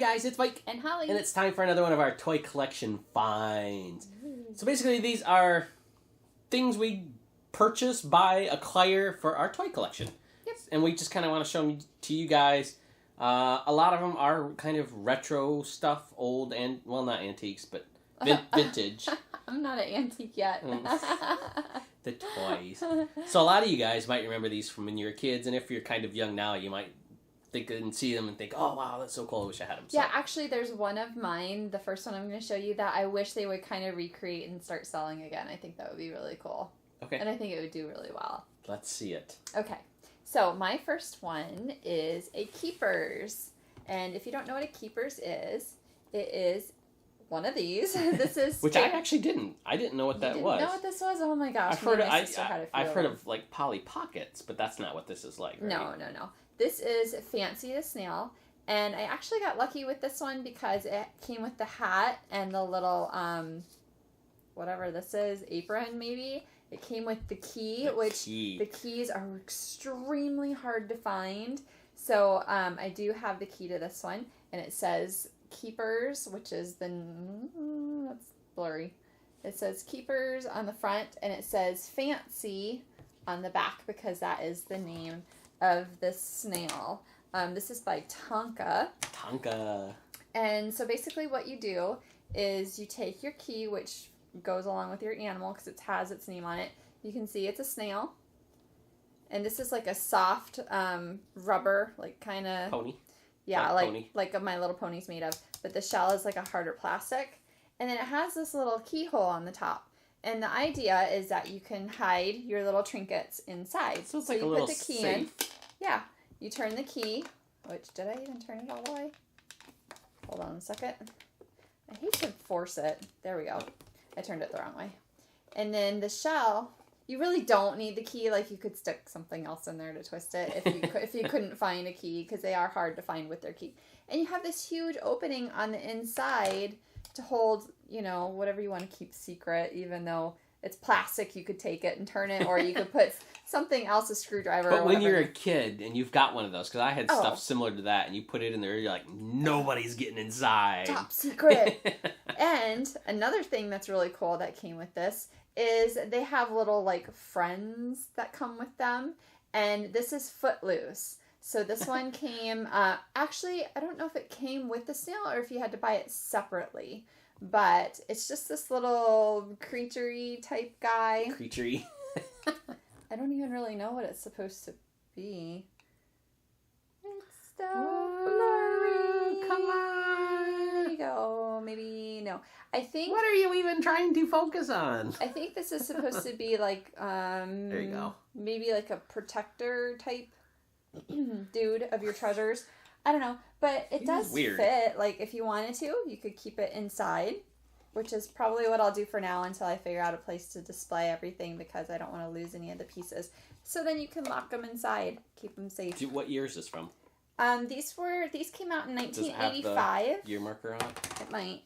guys, it's Mike. And Holly. And it's time for another one of our toy collection finds. So basically these are things we purchase, buy, acquire for our toy collection. Yep. And we just kind of want to show them to you guys. A lot of them are kind of retro stuff, old and, well, not antiques, but vintage. I'm not an antique yet. The toys. So a lot of you guys might remember these from when you were kids, and if you're kind of young now, you might think and see them and think, oh wow, that's so cool, I wish I had them. So. Yeah, actually there's one of mine, the first one I'm going to show you, that I wish they would kind of recreate and start selling again. I think that would be really cool. Okay. And I think it would do really well. Let's see it. Okay. So my first one is a Keepers. And if you don't know what a Keepers is, it is one of these. This is which I actually didn't. I didn't know what that was. Know what this was? Oh my gosh! I've heard of like Polly Pockets, but that's not what this is like. Right? No. This is Fancy the Snail, and I actually got lucky with this one because it came with the hat and the little whatever this is, apron maybe. It came with the key, the keys are extremely hard to find. So I do have the key to this one, and it says Keepers, which is that's blurry. It says Keepers on the front, and it says Fancy on the back because that is the name of this snail. This is by Tonka. And so basically what you do is you take your key, which goes along with your animal because it has its name on it. You can see it's a snail. And this is like a soft rubber, like kind of... Pony? Yeah, like My Little Pony's made of. But the shell is like a harder plastic. And then it has this little keyhole on the top. And the idea is that you can hide your little trinkets inside. So it's like a little safe. You put the key in. Yeah. You turn the key. Which, did I even turn it all the way? Hold on a second. I hate to force it. There we go. I turned it the wrong way. And then the shell, you really don't need the key. Like, you could stick something else in there to twist it if you couldn't find a key, because they are hard to find with their key. And you have this huge opening on the inside to hold, whatever you want to keep secret, even though it's plastic. You could take it and turn it, or you could put something else, a screwdriver. But when you're a kid and you've got one of those, because I had stuff similar to that, and you put it in there, you're like, nobody's getting inside. Top secret. And another thing that's really cool that came with this is they have little friends that come with them, and this is Footloose. So this one came, actually, I don't know if it came with the snail or if you had to buy it separately, but it's just this little creature-y type guy. Creature-y. I don't even really know what it's supposed to be. It's so blurry. Come on. There you go. Maybe, no. I think... What are you even trying to focus on? I think this is supposed to be there you go. Maybe like a protector type dude of your treasures. I don't know, but it does fit. Like, if you wanted to, you could keep it inside, which is probably what I'll do for now until I figure out a place to display everything, because I don't want to lose any of the pieces. So then you can lock them inside, keep them safe. What year is this from? These came out in 1985. Does it have the year marker on it? It might.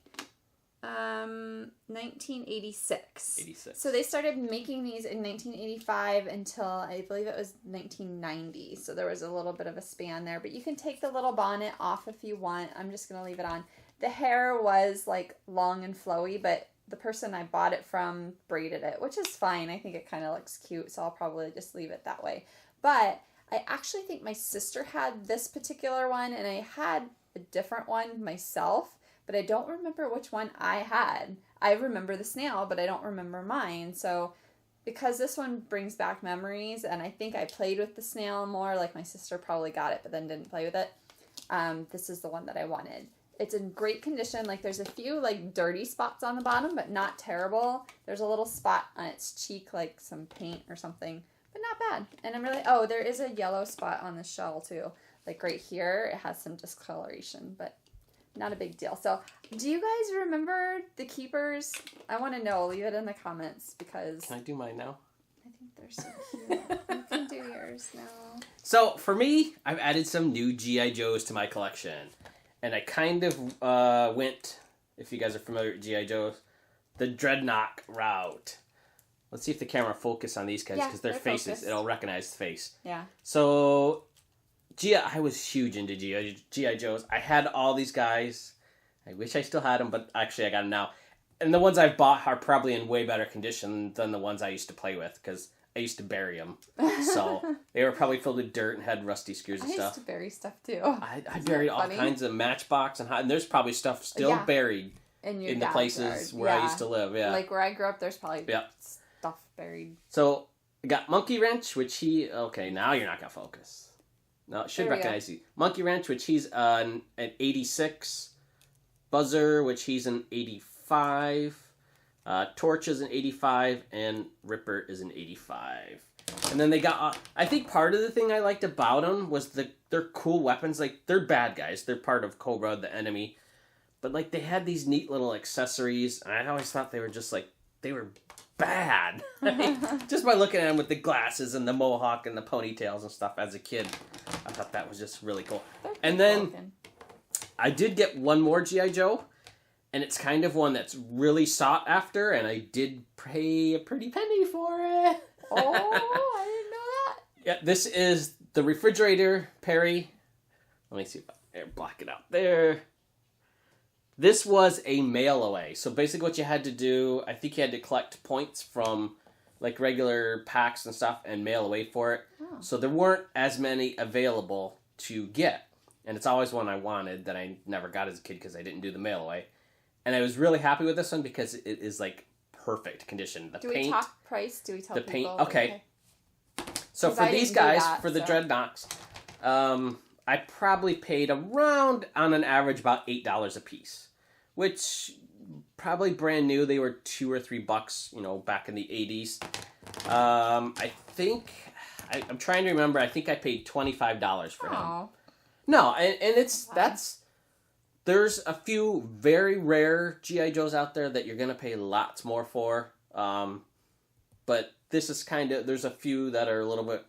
1986. 86. So they started making these in 1985 until I believe it was 1990. So there was a little bit of a span there. But you can take the little bonnet off if you want. I'm just going to leave it on. The hair was long and flowy, but the person I bought it from braided it, which is fine. I think it kind of looks cute, so I'll probably just leave it that way. But I actually think my sister had this particular one, and I had a different one myself. But I don't remember which one I had. I remember the snail, but I don't remember mine. So because this one brings back memories, and I think I played with the snail more, my sister probably got it but then didn't play with it, this is the one that I wanted. It's in great condition. There's a few dirty spots on the bottom, but not terrible. There's a little spot on its cheek, some paint or something, but not bad. And I'm really, there is a yellow spot on the shell too. Right here, it has some discoloration, but not a big deal. So, do you guys remember the Keepers? I want to know. Leave it in the comments, because... Can I do mine now? I think they're so cute. You can do yours now. So, for me, I've added some new G.I. Joes to my collection. And I kind of went, if you guys are familiar with G.I. Joes, the Dreadnought route. Let's see if the camera focus on these guys, because their faces, it'll recognize the face. Yeah. So... I was huge into G.I. Joes. I had all these guys. I wish I still had them, but actually I got them now. And the ones I've bought are probably in way better condition than the ones I used to play with, because I used to bury them. So they were probably filled with dirt and had rusty screws and stuff. I used to bury stuff too. I buried all kinds of Matchbox, and there's probably stuff still buried in the places where I used to live. Yeah, like where I grew up, there's probably stuff buried. So I got Monkey Wrench, which now you're not gonna focus. No, it should recognize you. Monkey Wrench, which he's an 86. Buzzer, which he's an 85. Torch is an 85, and Ripper is an 85. And then they got, I think part of the thing I liked about them was they're cool weapons. Like, they're bad guys. They're part of Cobra, the enemy. But, like, they had these neat little accessories, and I always thought they were just, like, they were bad. Just by looking at them with the glasses and the mohawk and the ponytails and stuff as a kid, I thought that was just really cool. And then I did get one more G.I. Joe, and it's kind of one that's really sought after, and I did pay a pretty penny for it. Oh, I didn't know that. Yeah, this is the Refrigerator Perry. Let me see if I block it out there. This was a mail away. So basically what you had to do, I think you had to collect points from like regular packs and stuff and mail away for it. Oh. So there weren't as many available to get. And it's always one I wanted that I never got as a kid because I didn't do the mail away. And I was really happy with this one because it is like perfect condition. Do we talk price? Do we tell people? Paint. Okay. So for these guys, for the Dreadnoks, I probably paid around, on an average, about $8 a piece. Which, probably brand new, they were $2 or $3, back in the 80s. I think, I'm trying to remember, I think I paid $25 for him. No, and there's a few very rare G.I. Joes out there that you're going to pay lots more for. But this is there's a few that are a little bit,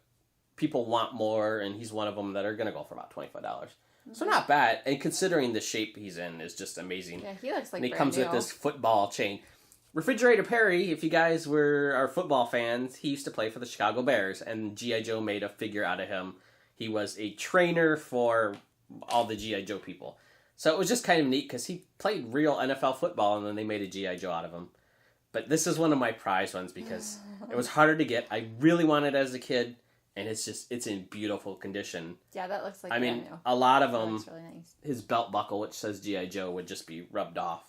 people want more, and he's one of them that are going to go for about $25. Mm-hmm. So not bad, and considering the shape he's in is just amazing. Yeah, he looks like and he comes with this football chain. Refrigerator Perry, if you guys are football fans, he used to play for the Chicago Bears, and G.I. Joe made a figure out of him. He was a trainer for all the G.I. Joe people. So it was just kind of neat because he played real NFL football, and then they made a G.I. Joe out of him. But this is one of my prized ones because it was harder to get. I really wanted it as a kid, and it's in beautiful condition. Yeah, that looks like brand new. A lot of them, really nice. His belt buckle, which says G.I. Joe, would just be rubbed off.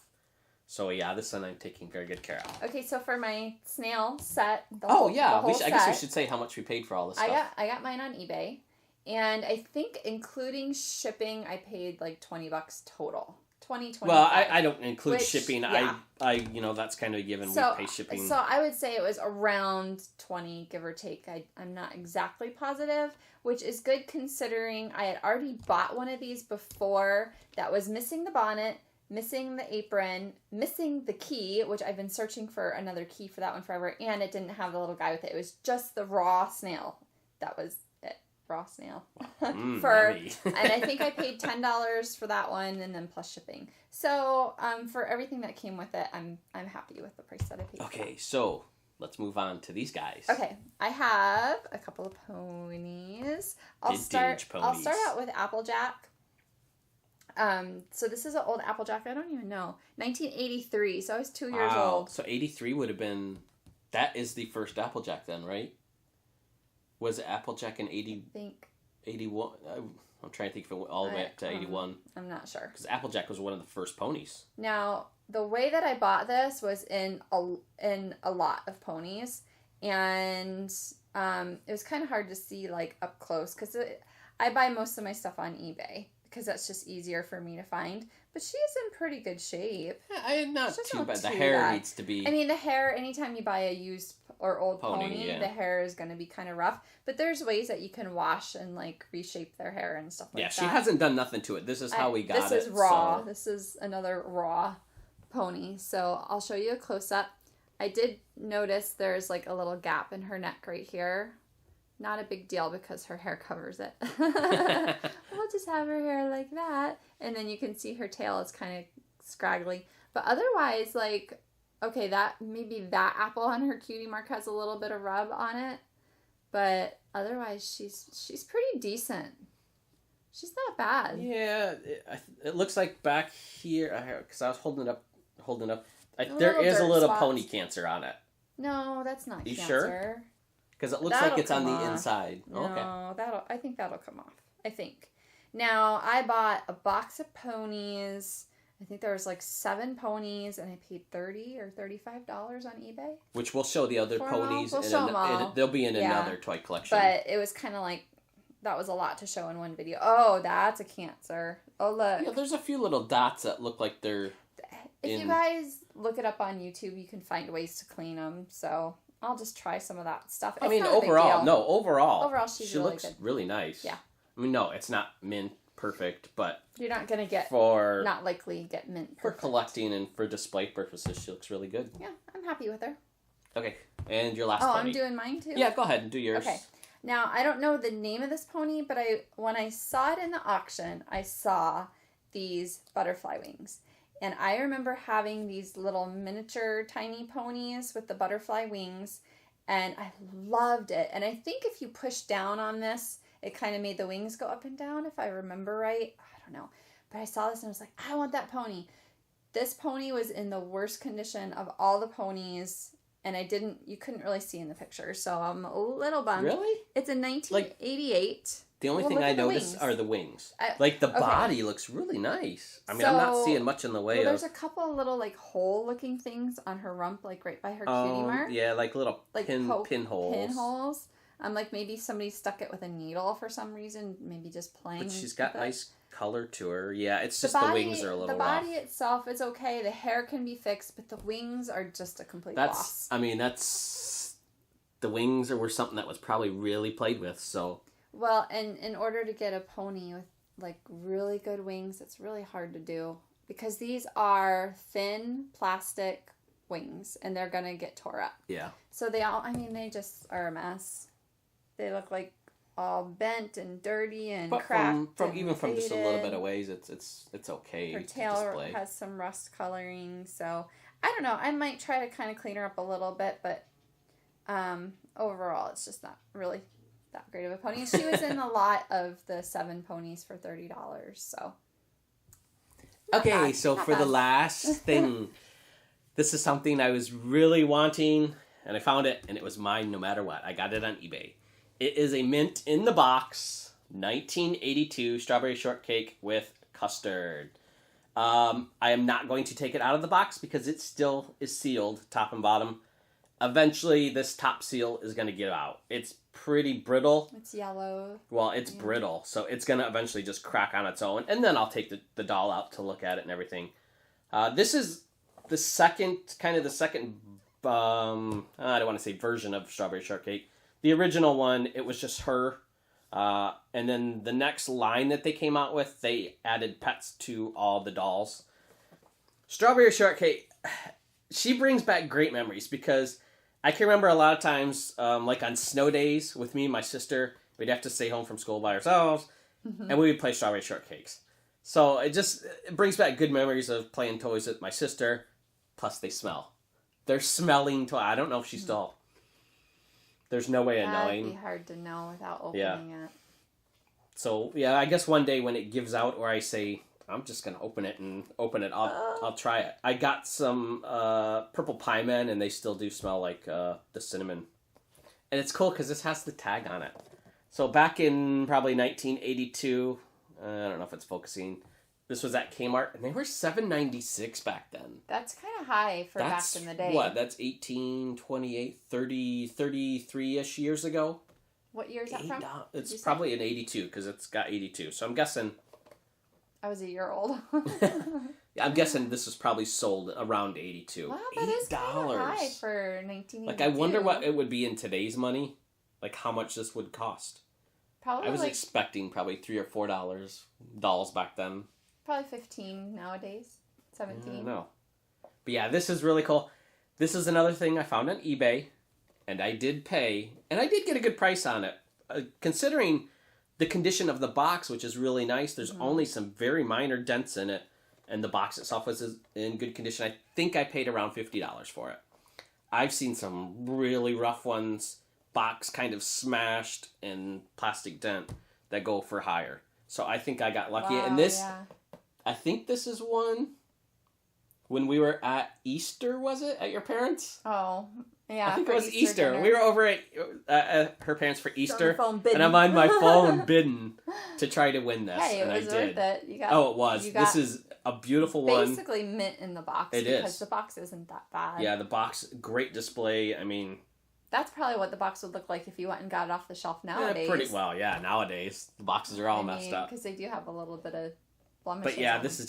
So yeah, this one I'm taking very good care of. Okay, so for my snail set, I guess we should say how much we paid for all this stuff. I got mine on eBay. And I think including shipping, I paid like $20 total. 25. Well, I don't include shipping. Yeah. I that's kind of a given. We pay shipping. So I would say it was around 20, give or take. I'm not exactly positive, which is good considering I had already bought one of these before that was missing the bonnet, missing the apron, missing the key, which I've been searching for another key for that one forever, and it didn't have the little guy with it. It was just the raw snail. That was raw snail and I think I paid $10 for that one and then plus shipping. So for everything that came with it, I'm happy with the price that I paid. Okay, so let's move on to these guys. Okay, I have a couple of ponies. I'll start out with Applejack. So this is an old Applejack. I don't even know, 1983. So I was 2 years old. So 83 would have been. That is the first Applejack then, right? Was it Applejack in 80? I think 81. I'm trying to think if it went all the way up to 81. I'm not sure. Because Applejack was one of the first ponies. Now, the way that I bought this was in a lot of ponies. And it was kind of hard to see like up close. Because I buy most of my stuff on eBay. Because that's just easier for me to find. But she's in pretty good shape. Yeah, not too bad. The hair needs to be... I mean, the hair, anytime you buy a used or old pony the hair is going to be kind of rough. But there's ways that you can wash and, like, reshape their hair and stuff like that. Yeah, she hasn't done nothing to it. This is how we got it. This is raw. So. This is another raw pony. So I'll show you a close-up. I did notice there's, like, a little gap in her neck right here. Not a big deal because her hair covers it. We'll just have her hair like that. And then you can see her tail is kind of scraggly. But otherwise, like, okay, maybe that apple on her cutie mark has a little bit of rub on it. But otherwise, she's pretty decent. She's not bad. Yeah, it looks like back here, because I was holding it up. There Little is a dirt little spots. pony cancer on it. No, that's not You cancer. sure? Because it looks That'll like it's on come the off. inside. No, Okay. I think that'll come off. I think. Now, I bought a box of ponies. I think there was like 7 ponies, and I paid $30 or $35 on eBay. Which we'll show the other For 'em all. ponies. We'll show 'em all. They'll be in Yeah. another toy collection. But it was kind of like, that was a lot to show in one video. Oh, that's a cancer. Oh, look. Yeah, there's a few little dots that look like they're... If you guys look it up on YouTube, you can find ways to clean them. So I'll just try some of that stuff. I mean, overall, she's she really looks good. really nice. Yeah. I mean, no, it's not mint perfect, but You're not going to get, for not likely get mint for perfect. collecting and for display purposes, she looks really good. Yeah, I'm happy with her. Okay, and your last Oh, pony. I'm doing mine too? Yeah, go ahead and do yours. Okay. Now, I don't know the name of this pony, but when I saw it in the auction, I saw these butterfly wings. And I remember having these little miniature tiny ponies with the butterfly wings, and I loved it. And I think if you push down on this, it kind of made the wings go up and down, if I remember right. I don't know. But I saw this and I was like, I want that pony. This pony was in the worst condition of all the ponies, and you couldn't really see in the picture, so I'm a little bummed. Really? It's in 1988. The only Well, thing look I at the noticed wings. are the wings. Okay. The body looks really nice. I mean, I'm not So- seeing much in the way There's of... a couple of little like hole-looking things on her rump, like right by her cutie mark. Yeah, like little Like pinholes. Pinholes. Like maybe somebody stuck it with a needle for some reason, maybe just playing. But she's got with it. nice color to her. Yeah, it's just the wings are a little The rough. body itself is okay. The hair can be fixed, but the wings are just a complete loss. The wings were something that was probably really played with, so... Well, and in order to get a pony with like really good wings, it's really hard to do because these are thin plastic wings and they're gonna get tore up. Yeah. So they just are a mess. They look like all bent and dirty and But cracked. from and even from just a little faded. bit of ways, it's okay Her to tail display. has some rust coloring, so I don't know. I might try to kind of clean her up a little bit, but overall, it's just not really that great of a pony. She was in a lot of the 7 ponies for $30, so. Okay, bad, so not for the bad. last thing, this is something I was really wanting, and I found it, and it was mine no matter what. I got it on eBay. It is a mint in the box, 1982 strawberry shortcake with custard. I am not going to take it out of the box because it still is sealed, top and bottom. Eventually, this top seal is going to get out. It's pretty brittle. It's yellow. Well, it's Yeah. brittle, so it's going to eventually just crack on its own, and then I'll take the doll out to look at it and everything. This is the second, I don't want to say version of Strawberry Shortcake. The original one, it was just her, and then the next line that they came out with, they added pets to all the dolls. Strawberry Shortcake, she brings back great memories because I can remember a lot of times, like on snow days with me and my sister, we'd have to stay home from school by ourselves, and we would play Strawberry Shortcakes. So it brings back good memories of playing toys with my sister, plus they smell. They're smelling toy. I don't know if she's still... There's no way of That'd be knowing. hard to know without opening it. So, yeah, I guess one day when it gives out or I say, I'm just going to open it, I'll try it. I got some purple pie men, and they still do smell like the cinnamon. And it's cool because this has the tag on it. So back in probably 1982, I don't know if it's focusing, this was at Kmart, and they were $7.96 back then. That's kind of high for back in the day. What? That's 18, 28, 30, 33-ish years ago? What year is that from? It's probably an 82 because it's got 82. So I'm guessing... I was a year old. I'm guessing this was probably sold around 82. Wow, that is kind of high for 1982. Like, I wonder what it would be in today's money. Like, how much this would cost. Probably I was expecting probably $3 or $4 dolls back then. Probably 15 nowadays. 17. I don't know. But yeah, this is really cool. This is another thing I found on eBay, and I did pay, and I did get a good price on it. Considering the condition of the box, which is really nice, there's only some very minor dents in it, and the box itself was in good condition. I think I paid around $50 for it. I've seen some really rough ones, box kind of smashed and plastic dent, that go for higher. So I think I got lucky. Wow, And this, yeah. I think this is one when we were at Easter, was it? At your parents'? Oh, yeah. I think it was Easter. dinner. We were over at her parents for Easter. Phone bidding. And I'm on my phone bidding to try to win this. Hey, it and was I did. worth it. You got, Oh, it was. This is a beautiful one. basically mint in the box. It because is. the box isn't that bad. Yeah, the box, great display. I mean... That's probably what the box would look like if you went and got it off the shelf nowadays. Pretty well, yeah. Nowadays, the boxes are all messed up. Because they do have a little bit of blemishes. But yeah, on this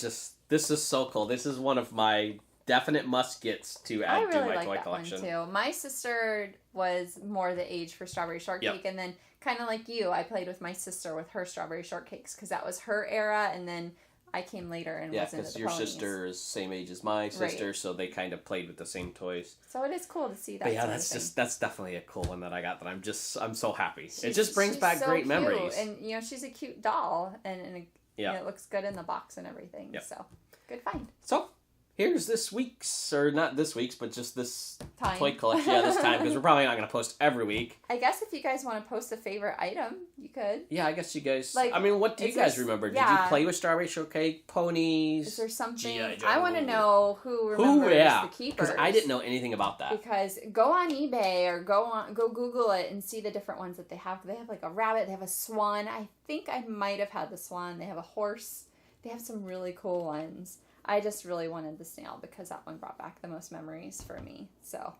is so cool. This is one of my definite must-gets to add to my like toy that collection. One too. My sister was more the age for Strawberry Shortcake, and then kind of like you, I played with my sister with her Strawberry Shortcakes because that was her era, and then I came later and was into the because your ponies. sister is same age as my sister, Right. so they kind of played with the same toys. So it is cool to see that. But yeah, sort of thing. that's definitely a cool one that I got. That I'm so happy. It just brings she's back so great cute. memories. And you know, she's a cute doll, and it looks good in the box and everything. Yep. So good find. So here's this week's, or not this week's, but just this Time. toy collection. Yeah, this time because we're probably not going to post every week. I guess if you guys want to post a favorite item, you could. Yeah, I guess you guys. Like, I mean, what do you is guys there- remember? Did yeah. you play with Strawberry Shortcake, ponies? Is there something G.I. Joe? I want to know who remembers the Keepers? Because I didn't know anything about that. Because go on eBay or go Google it and see the different ones that they have. They have like a rabbit. They have a swan. I think I might have had the swan. They have a horse. They have some really cool ones. I just really wanted the snail because that one brought back the most memories for me. So,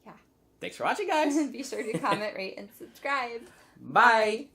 yeah. Thanks for watching, guys. Be sure to comment, rate, and subscribe. Bye.